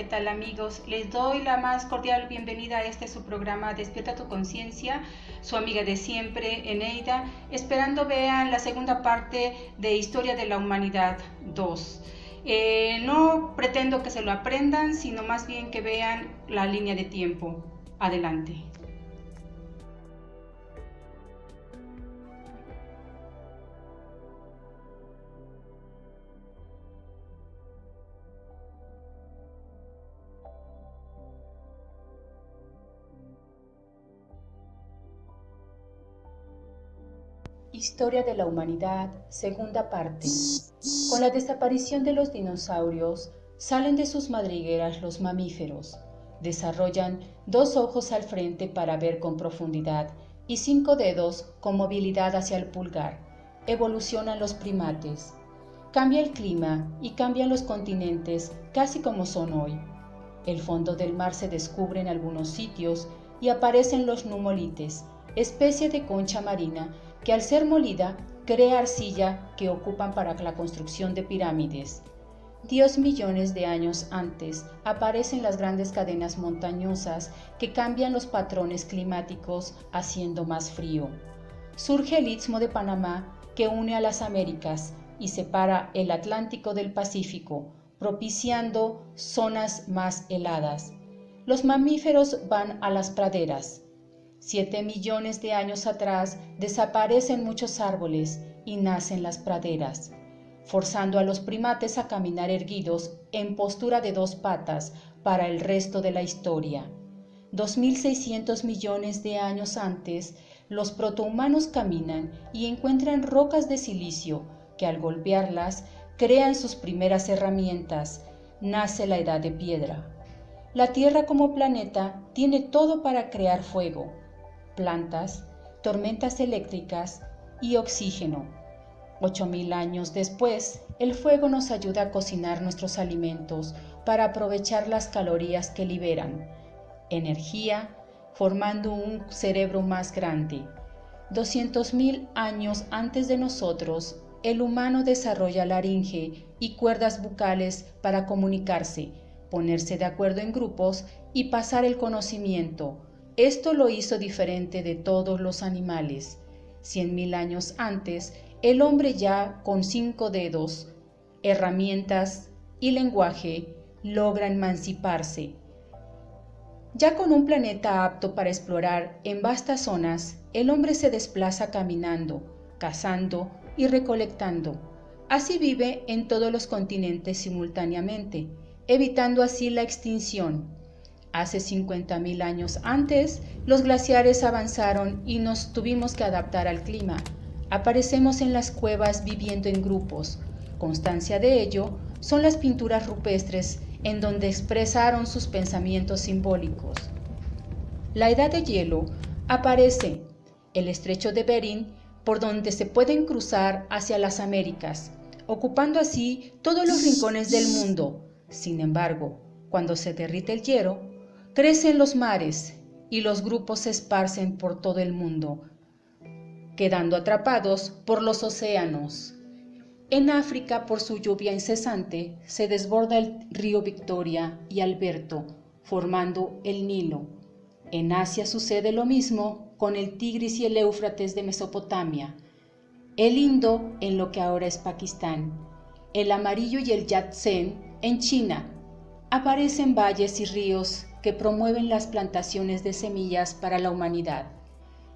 ¿qué tal amigos? Les doy la más cordial bienvenida a su programa Despierta tu Conciencia, su amiga de siempre, Eneida, esperando vean la segunda parte de Historia de la Humanidad 2. No pretendo que se lo aprendan, sino más bien que vean la línea de tiempo. Adelante. Historia de la Humanidad, segunda parte. Con la desaparición de los dinosaurios, salen de sus madrigueras los mamíferos. Desarrollan 2 ojos al frente para ver con profundidad y 5 dedos con movilidad hacia el pulgar. Evolucionan los primates. Cambia el clima y cambian los continentes casi como son hoy. El fondo del mar se descubre en algunos sitios y aparecen los numolites, especie de concha marina que al ser molida crea arcilla que ocupan para la construcción de pirámides. 10 millones de años antes aparecen las grandes cadenas montañosas que cambian los patrones climáticos haciendo más frío. Surge el Istmo de Panamá que une a las Américas y separa el Atlántico del Pacífico, propiciando zonas más heladas. Los mamíferos van a las praderas. 7 millones de años atrás desaparecen muchos árboles y nacen las praderas, forzando a los primates a caminar erguidos en postura de 2 patas para el resto de la historia. 2.600 millones de años antes, los protohumanos caminan y encuentran rocas de silicio que al golpearlas crean sus primeras herramientas. Nace la edad de piedra. La Tierra como planeta tiene todo para crear fuego, plantas, tormentas eléctricas y oxígeno. 8.000 años después, el fuego nos ayuda a cocinar nuestros alimentos para aprovechar las calorías que liberan. Energía, formando un cerebro más grande. 200.000 años antes de nosotros, el humano desarrolla laringe y cuerdas bucales para comunicarse, ponerse de acuerdo en grupos y pasar el conocimiento. Esto lo hizo diferente de todos los animales. 100.000 años antes, el hombre ya con 5 dedos, herramientas y lenguaje logra emanciparse. Ya con un planeta apto para explorar en vastas zonas, el hombre se desplaza caminando, cazando y recolectando. Así vive en todos los continentes simultáneamente, evitando así la extinción. Hace 50.000 años antes, los glaciares avanzaron y nos tuvimos que adaptar al clima. Aparecemos en las cuevas viviendo en grupos. Constancia de ello son las pinturas rupestres en donde expresaron sus pensamientos simbólicos. La edad de hielo aparece, el estrecho de Bering, por donde se pueden cruzar hacia las Américas, ocupando así todos los rincones del mundo. Sin embargo, cuando se derrite el hielo, crecen los mares y los grupos se esparcen por todo el mundo, quedando atrapados por los océanos. En África, por su lluvia incesante, se desborda el río Victoria y Alberto, formando el Nilo. En Asia sucede lo mismo con el Tigris y el Éufrates de Mesopotamia, el Indo en lo que ahora es Pakistán, el Amarillo y el Yangtze en China. Aparecen valles y ríos que promueven las plantaciones de semillas para la humanidad.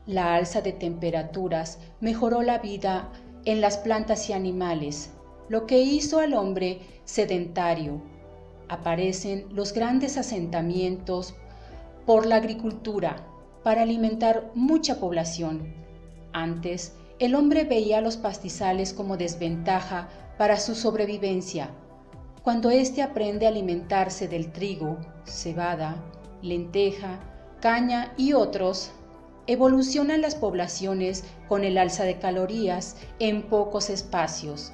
La alza de temperaturas mejoró la vida en las plantas y animales, lo que hizo al hombre sedentario. Aparecen los grandes asentamientos por la agricultura para alimentar mucha población. Antes, el hombre veía los pastizales como desventaja para su sobrevivencia. Cuando éste aprende a alimentarse del trigo, cebada, lenteja, caña y otros, evolucionan las poblaciones con el alza de calorías en pocos espacios,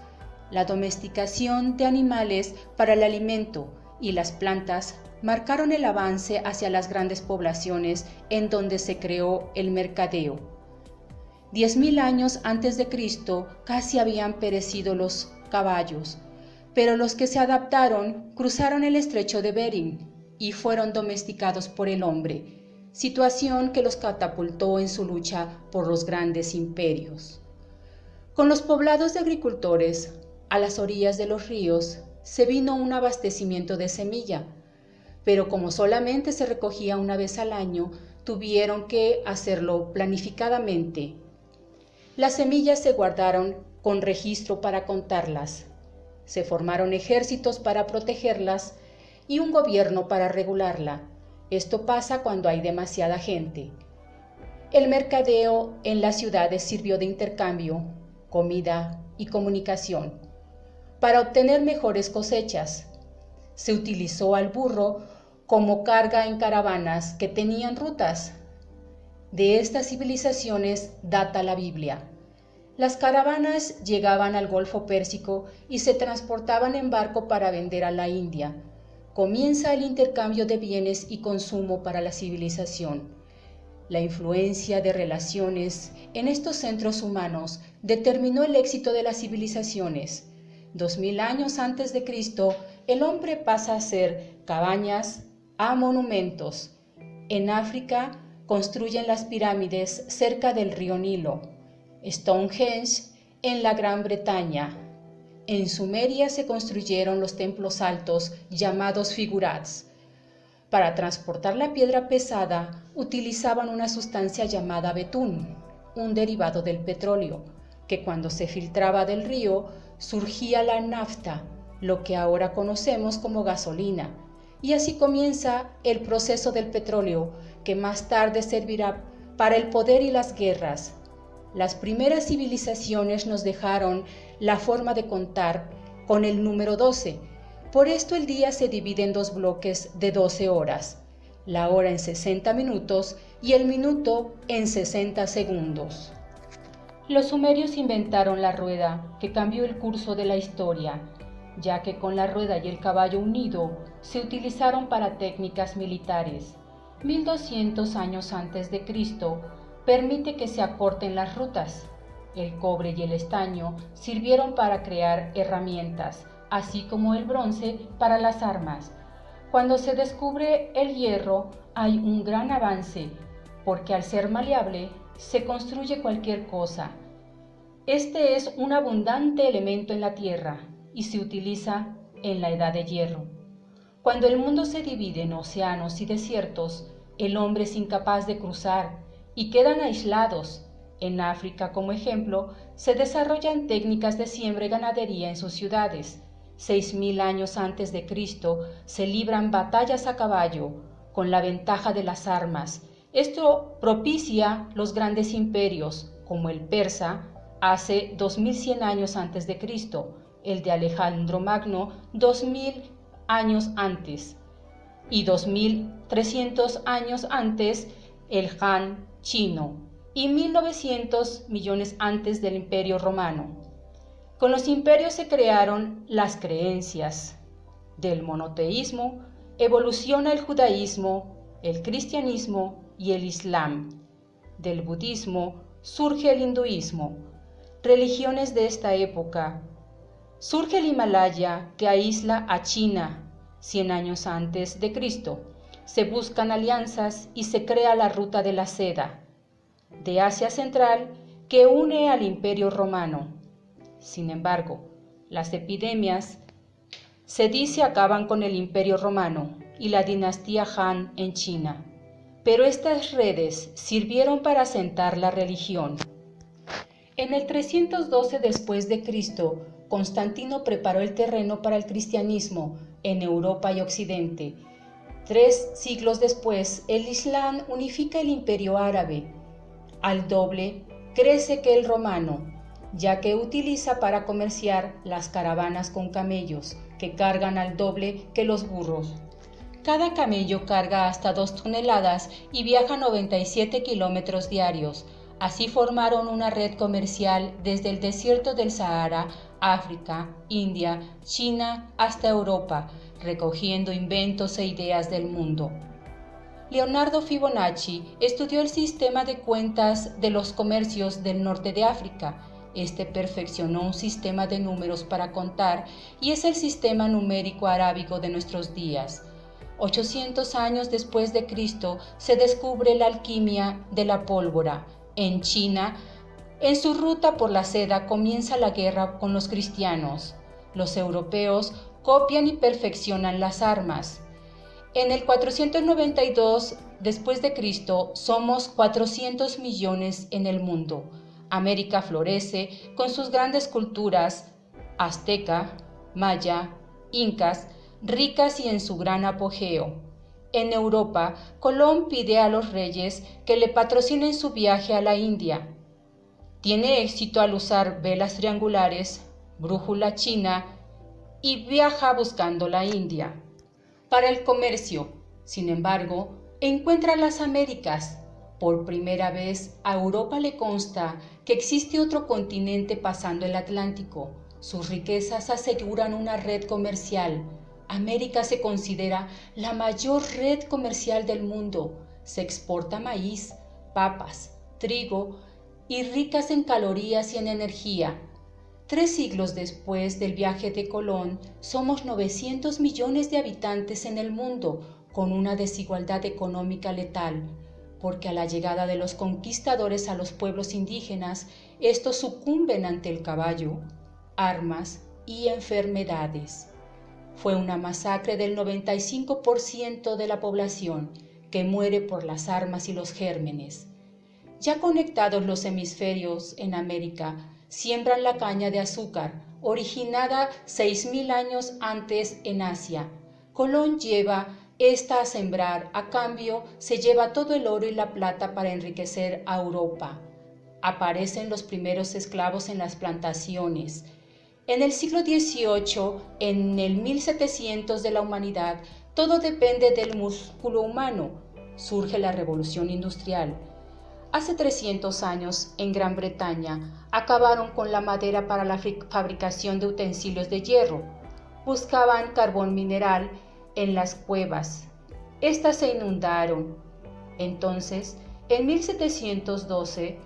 la domesticación de animales para el alimento y las plantas marcaron el avance hacia las grandes poblaciones en donde se creó el mercadeo. 10.000 años antes de Cristo casi habían perecido los caballos, pero los que se adaptaron cruzaron el estrecho de Bering y fueron domesticados por el hombre, situación que los catapultó en su lucha por los grandes imperios. Con los poblados de agricultores, a las orillas de los ríos, se vino un abastecimiento de semilla, pero como solamente se recogía una vez al año, tuvieron que hacerlo planificadamente. Las semillas se guardaron con registro para contarlas. Se formaron ejércitos para protegerlas y un gobierno para regularla. Esto pasa cuando hay demasiada gente. El mercadeo en las ciudades sirvió de intercambio, comida y comunicación. Para obtener mejores cosechas, se utilizó al burro como carga en caravanas que tenían rutas. De estas civilizaciones data la Biblia. Las caravanas llegaban al Golfo Pérsico y se transportaban en barco para vender a la India. Comienza el intercambio de bienes y consumo para la civilización. La influencia de relaciones en estos centros humanos determinó el éxito de las civilizaciones. 2000 años antes de Cristo, el hombre pasa a ser cabañas a monumentos. En África construyen las pirámides cerca del río Nilo. Stonehenge en la Gran Bretaña. En Sumeria se construyeron los templos altos llamados figurats. Para transportar la piedra pesada utilizaban una sustancia llamada betún, un derivado del petróleo, que cuando se filtraba del río surgía la nafta, lo que ahora conocemos como gasolina, y así comienza el proceso del petróleo, que más tarde servirá para el poder y las guerras. Las primeras civilizaciones nos dejaron la forma de contar con el número 12. Por esto el día se divide en dos bloques de 12 horas, la hora en 60 minutos y el minuto en 60 segundos. Los sumerios inventaron la rueda, que cambió el curso de la historia, ya que con la rueda y el caballo unido se utilizaron para técnicas militares. 1200 años antes de Cristo, permite que se acorten las rutas. El cobre y el estaño sirvieron para crear herramientas, así como el bronce para las armas. Cuando se descubre el hierro, hay un gran avance, porque al ser maleable, se construye cualquier cosa. Este es un abundante elemento en la Tierra y se utiliza en la Edad de Hierro. Cuando el mundo se divide en océanos y desiertos, el hombre es incapaz de cruzar y quedan aislados. En África, como ejemplo, se desarrollan técnicas de siembra y ganadería en sus ciudades. 6000 años antes de Cristo se libran batallas a caballo, con la ventaja de las armas. Esto propicia los grandes imperios, como el persa, hace 2100 años antes de Cristo, el de Alejandro Magno 2000 años antes, y 2300 años antes el Han chino, y 1900 millones antes del Imperio Romano. Con los imperios se crearon las creencias. Del monoteísmo evoluciona el judaísmo, el cristianismo y el islam. Del budismo surge el hinduismo. Religiones de esta época. Surge el Himalaya, que aísla a China 100 años antes de Cristo. Se buscan alianzas y se crea la ruta de la seda de Asia Central que une al Imperio Romano. Sin embargo, las epidemias se dice acaban con el Imperio Romano y la dinastía Han en China, pero estas redes sirvieron para asentar la religión. En el 312 después de Cristo, Constantino preparó el terreno para el cristianismo en Europa y Occidente. 3 siglos después, el Islam unifica el imperio árabe. Al doble crece que el romano, ya que utiliza para comerciar las caravanas con camellos, que cargan al doble que los burros. Cada camello carga hasta 2 toneladas y viaja 97 kilómetros diarios. Así formaron una red comercial desde el desierto del Sahara, África, India, China hasta Europa, recogiendo inventos e ideas del mundo. Leonardo Fibonacci estudió el sistema de cuentas de los comercios del norte de África Este perfeccionó un sistema de números para contar y es el sistema numérico arábigo de nuestros días. 800 años después de Cristo se descubre la alquimia de la pólvora. En China, en su ruta por la seda comienza la guerra con los cristianos. Los europeos copian y perfeccionan las armas. En el 492 después de Cristo somos 400 millones en el mundo. América florece con sus grandes culturas azteca, maya, incas, ricas y en su gran apogeo. En Europa, Colón pide a los reyes que le patrocinen su viaje a la India. Tiene éxito al usar velas triangulares, brújula china y viaja buscando la India. Para el comercio, sin embargo, encuentra las Américas. Por primera vez a Europa le consta que existe otro continente pasando el Atlántico. Sus riquezas aseguran una red comercial. América se considera la mayor red comercial del mundo. Se exporta maíz, papas, trigo y ricas en calorías y en energía. 3 siglos después del viaje de Colón, somos 900 millones de habitantes en el mundo, con una desigualdad económica letal, porque a la llegada de los conquistadores a los pueblos indígenas, estos sucumben ante el caballo, armas y enfermedades. Fue una masacre del 95% de la población que muere por las armas y los gérmenes. Ya conectados los hemisferios en América, siembran la caña de azúcar, originada 6.000 años antes en Asia. Colón lleva esta a sembrar, a cambio se lleva todo el oro y la plata para enriquecer a Europa. Aparecen los primeros esclavos en las plantaciones. En el siglo XVIII, en el 1700 de la humanidad, todo depende del músculo humano. Surge la revolución industrial. Hace 300 años, en Gran Bretaña, acabaron con la madera para la fabricación de utensilios de hierro. Buscaban carbón mineral en las cuevas. Estas se inundaron. Entonces, en 1712,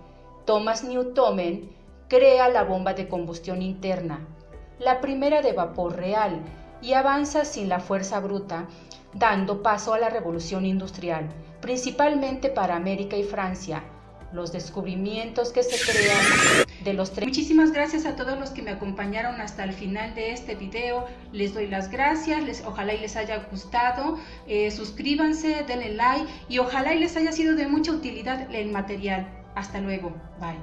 Thomas Newcomen crea la bomba de combustión interna, la primera de vapor real, y avanza sin la fuerza bruta, dando paso a la revolución industrial, principalmente para América y Francia. Los descubrimientos que se crean de los tres. Muchísimas gracias a todos los que me acompañaron hasta el final de este video. Les doy las gracias, ojalá y les haya gustado. Suscríbanse, denle like y ojalá y les haya sido de mucha utilidad el material. Hasta luego, bye.